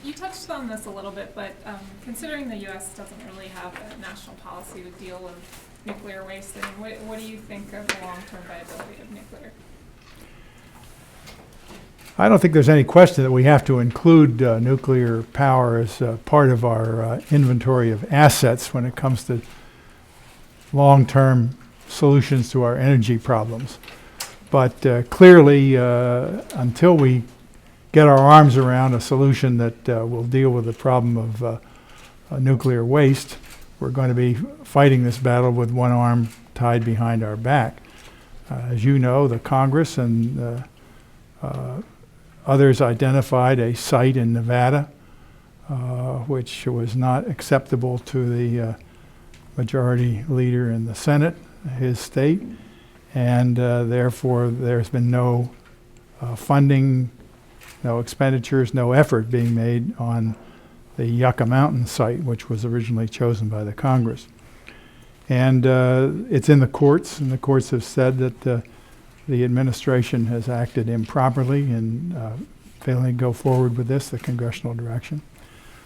You touched on this a little bit, but considering the U.S. doesn't really have a national policy to deal with nuclear waste, I mean, what do you think of the long-term viability of nuclear? I don't think there's any question that we have to include nuclear power as part of our inventory of assets when it comes to long-term solutions to our energy problems. But clearly, until we get our arms around a solution that will deal with the problem of nuclear waste, we're going to be fighting this battle with one arm tied behind our back. As you know, the Congress and others identified a site in Nevada which was not acceptable to the majority leader in the Senate, his state, and therefore there's been no funding, no expenditures, no effort being made on the Yucca Mountain site, which was originally chosen by the Congress. And it's in the courts, and the courts have said that the administration has acted improperly in failing to go forward with this, the congressional direction.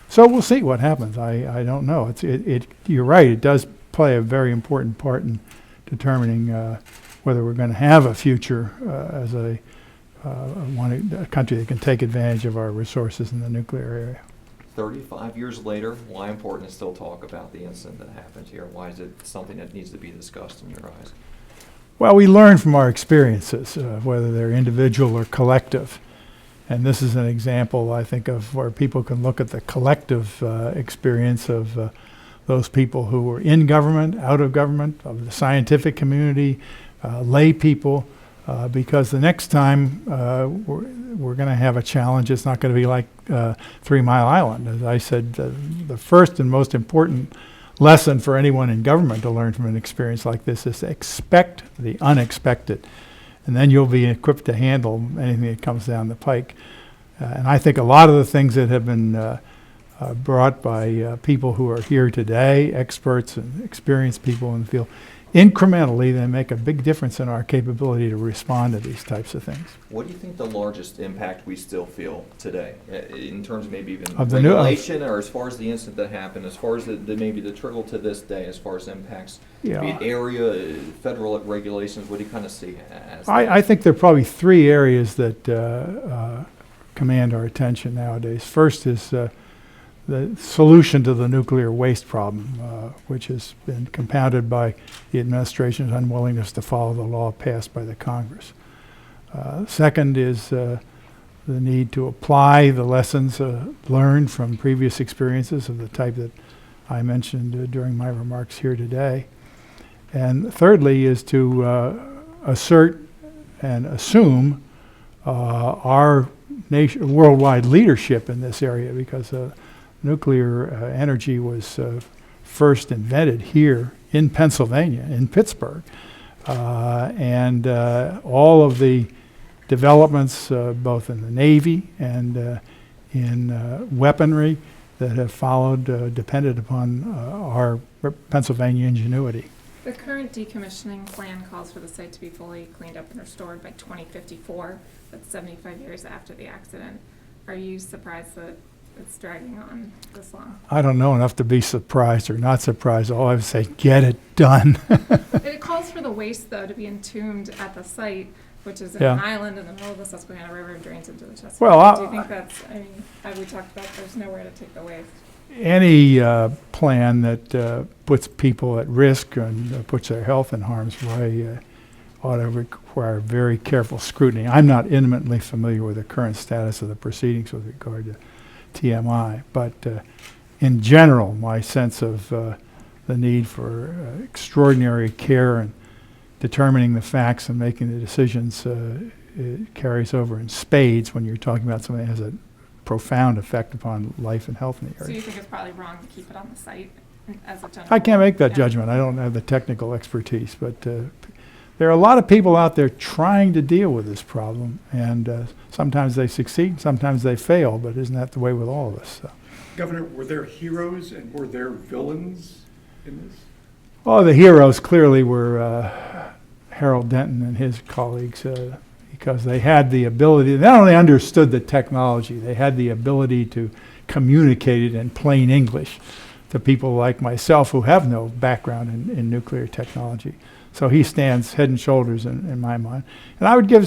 So we'll see what happens. I don't know. You're right, it does play a very important part in determining whether we're going to have a future as a country that can take advantage of our resources in the nuclear area. 35 years later, why important to still talk about the incident that happened here? Why is it something that needs to be discussed in your eyes? Well, we learn from our experiences, whether they're individual or collective. And this is an example, I think, of where people can look at the collective experience of those people who were in government, out of government, of the scientific community, lay people, because the next time we're going to have a challenge. It's not going to be like 3 Mile Island. As I said, the first and most important lesson for anyone in government to learn from an experience like this is to expect the unexpected, and then you'll be equipped to handle anything that comes down the pike. And I think a lot of the things that have been brought by people who are here today, experts and experienced people in the field, incrementally they make a big difference in our capability to respond to these types of things. What do you think the largest impact we still feel today, in terms of maybe even Of the regulation, or as far as the incident that happened, as far as maybe the trickle to this day, as far as impacts, be it area, federal regulations? What do you kind of see as I think there are probably 3 areas that command our attention nowadays. First is the solution to the nuclear waste problem, which has been compounded by the administration's unwillingness to follow the law passed by the Congress. Second is the need to apply the lessons learned from previous experiences of the type that I mentioned during my remarks here today. And thirdly is to assert and assume our worldwide leadership in this area, because nuclear energy was first invented here in Pennsylvania, in Pittsburgh. And all of the developments, both in the Navy and in weaponry that have followed, depended upon our Pennsylvania ingenuity. The current decommissioning plan calls for the site to be fully cleaned up and restored by 2054. That's 75 years after the accident. Are you surprised that it's dragging on this long? I don't know enough to be surprised or not surprised. All I would say, get it done. It calls for the waste, though, to be entombed at the site, which is in an island in the middle of the Susquehanna River and drains into the Chesapeake. Well, do you think that's, I mean, as we talked about, there's nowhere to take the waste. Any plan that puts people at risk and puts their health in harm's way ought to require very careful scrutiny. I'm not intimately familiar with the current status of the proceedings with regard to TMI, but in general, my sense of the need for extraordinary care and determining the facts and making the decisions it carries over in spades when you're talking about something that has a profound effect upon life and health in the area. So you think it's probably wrong to keep it on the site as a general? I can't make that judgment. I don't have the technical expertise, but there are a lot of people out there trying to deal with this problem, and sometimes they succeed, sometimes they fail, but isn't that the way with all of us? So. Governor, were there heroes and were there villains in this? Oh, the heroes clearly were Harold Denton and his colleagues. He because they had the ability, they not only understood the technology, they had the ability to communicate it in plain English to people like myself who have no background in nuclear technology. So he stands head and shoulders in my mind. And I would give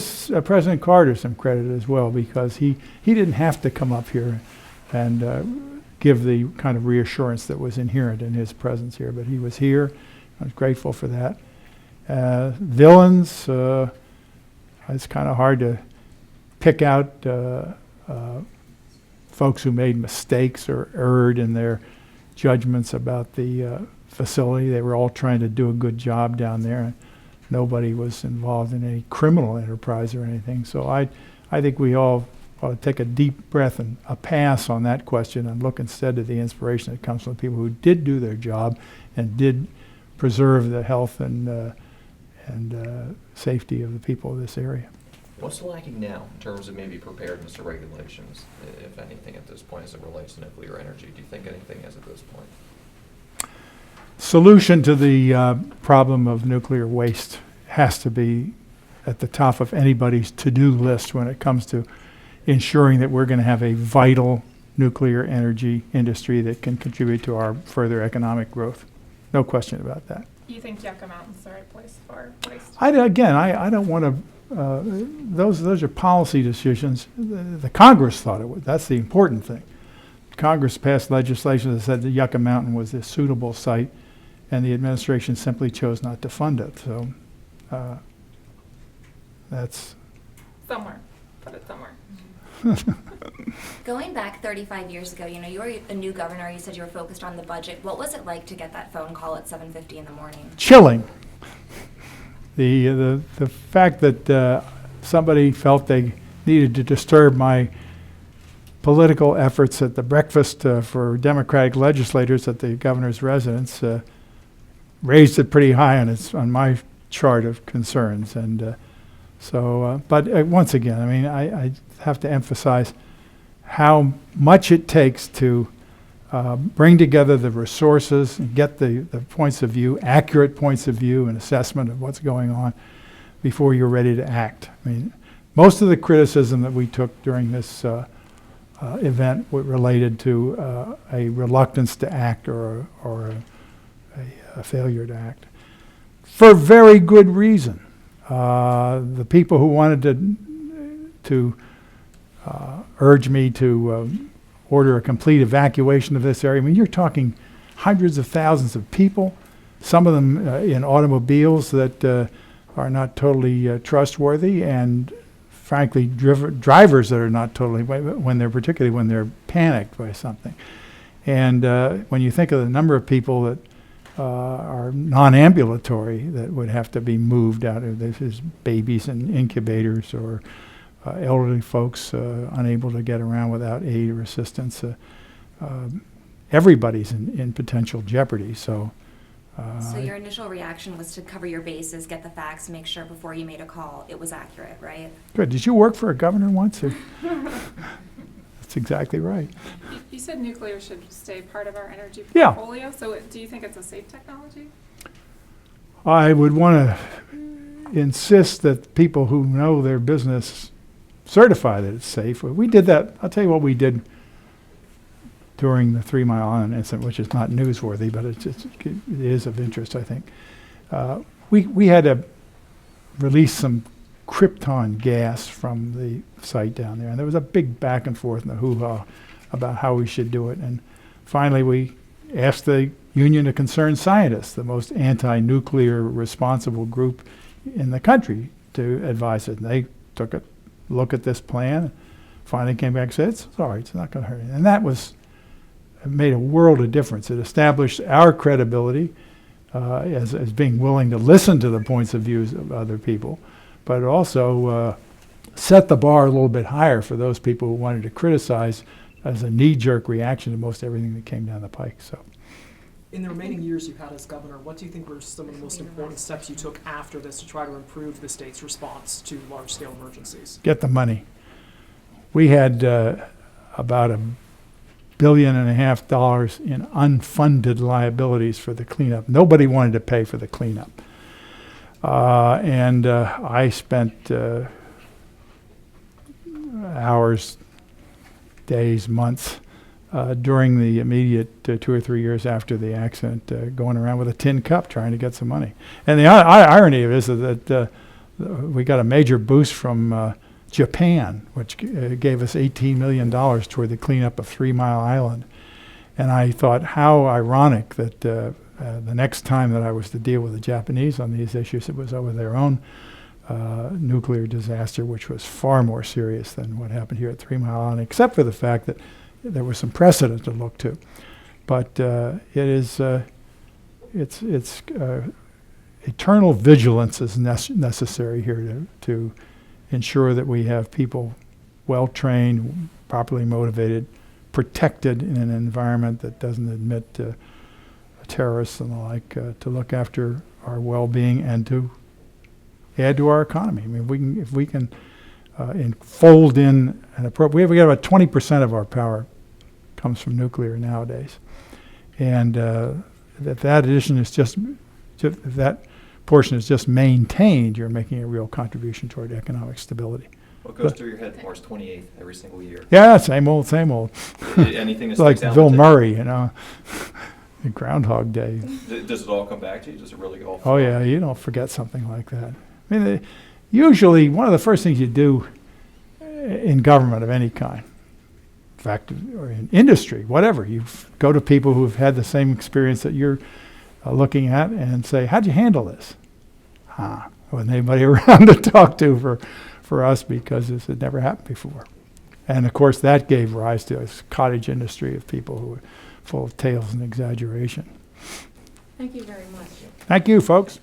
President Carter some credit as well, because he didn't have to come up here and give the kind of reassurance that was inherent in his presence here, but he was here. I was grateful for that. Villains, it's kind of hard to pick out folks who made mistakes or erred in their judgments about the facility. They were all trying to do a good job down there, and nobody was involved in any criminal enterprise or anything. So I think we all ought to take a deep breath and a pass on that question and look instead to the inspiration that comes from people who did do their job and did preserve the health and safety of the people of this area. What's lacking now in terms of maybe preparedness or regulations, if anything, at this point as it relates to nuclear energy? Do you think anything is at this point? Solution to the problem of nuclear waste has to be at the top of anybody's to-do list when it comes to ensuring that we're going to have a vital nuclear energy industry that can contribute to our further economic growth. No question about that. You think Yucca Mountain's the right place for waste? I don't want to, those are policy decisions. The Congress thought it would. That's the important thing. Congress passed legislation that said that Yucca Mountain was a suitable site, and the administration simply chose not to fund it. So that's... Somewhere. Put it somewhere. Going back 35 years ago, you were a new governor, you said you were focused on the budget. What was it like to get that phone call at 7:50 in the morning? Chilling. The fact that somebody felt they needed to disturb my political efforts at the breakfast for Democratic legislators at the governor's residence raised it pretty high on my chart of concerns. And but once again, I mean, I have to emphasize how much it takes to bring together the resources and get the points of view, accurate points of view and assessment of what's going on before you're ready to act. I mean, most of the criticism that we took during this event related to a reluctance to act or a failure to act, for very good reason. The people who wanted to urge me to order a complete evacuation of this area. I mean, you're talking hundreds of thousands of people, some of them in automobiles that are not totally trustworthy, and frankly, drivers that are not totally, particularly when they're panicked by something. And when you think of the number of people that are non-ambulatory that would have to be moved out of this, is babies in incubators or elderly folks unable to get around without aid or assistance. Everybody's in potential jeopardy. So your initial reaction was to cover your bases, get the facts, make sure before you made a call it was accurate, right? Good. Did you work for a governor once? That's exactly right. You said nuclear should stay part of our energy Yeah. portfolio. So do you think it's a safe technology? I would want to insist that people who know their business certify that it's safe. We did that. I'll tell you what we did during the 3 Mile Island incident, which is not newsworthy, but it is of interest, I think. We had to release some krypton gas from the site down there, and there was a big back and forth and a hoo-ha about how we should do it. And finally, we asked the Union of Concerned Scientists, the most anti-nuclear responsible group in the country, to advise it. And they took a look at this plan, finally came back and said, it's all right, it's not going to hurt anything. And that made a world of difference. It established our credibility as being willing to listen to the points of views of other people, but it also set the bar a little bit higher for those people who wanted to criticize as a knee-jerk reaction to most everything that came down the pike. So, in the remaining years you've had as governor, what do you think were some of the most important steps you took after this to try to improve the state's response to large-scale emergencies? Get the money. We had about $1.5 billion in unfunded liabilities for the cleanup. Nobody wanted to pay for the cleanup. And I spent hours, days, months during the immediate 2 or 3 years after the accident, going around with a tin cup trying to get some money. And the irony of it is that we got a major boost from Japan, which gave us $18 million toward the cleanup of 3 Mile Island. And I thought, how ironic that the next time that I was to deal with the Japanese on these issues, it was over their own nuclear disaster, which was far more serious than what happened here at 3 Mile Island, except for the fact that there was some precedent to look to. But eternal vigilance is necessary here to ensure that we have people well-trained, properly motivated, protected in an environment that doesn't admit terrorists and the like, to look after our well-being and to add to our economy. I mean, if we can fold in an appropriate, we have about 20% of our power comes from nuclear nowadays, and if that addition is if that portion is just maintained, you're making a real contribution toward economic stability. What goes through your head March 28th every single year? Yeah, same old, same old. Anything that Like sticks out Bill to- Murray, the Groundhog Day. Does it all come back to you? Does it really go? Oh yeah, you don't forget something like that. I mean, usually one of the first things you do in government of any kind, in fact, or in industry, whatever, you go to people who've had the same experience that you're looking at and say, how'd you handle this? Wasn't anybody around to talk to for us because this had never happened before. And of course that gave rise to a cottage industry of people who were full of tales and exaggeration. Thank you very much. Thank you, folks.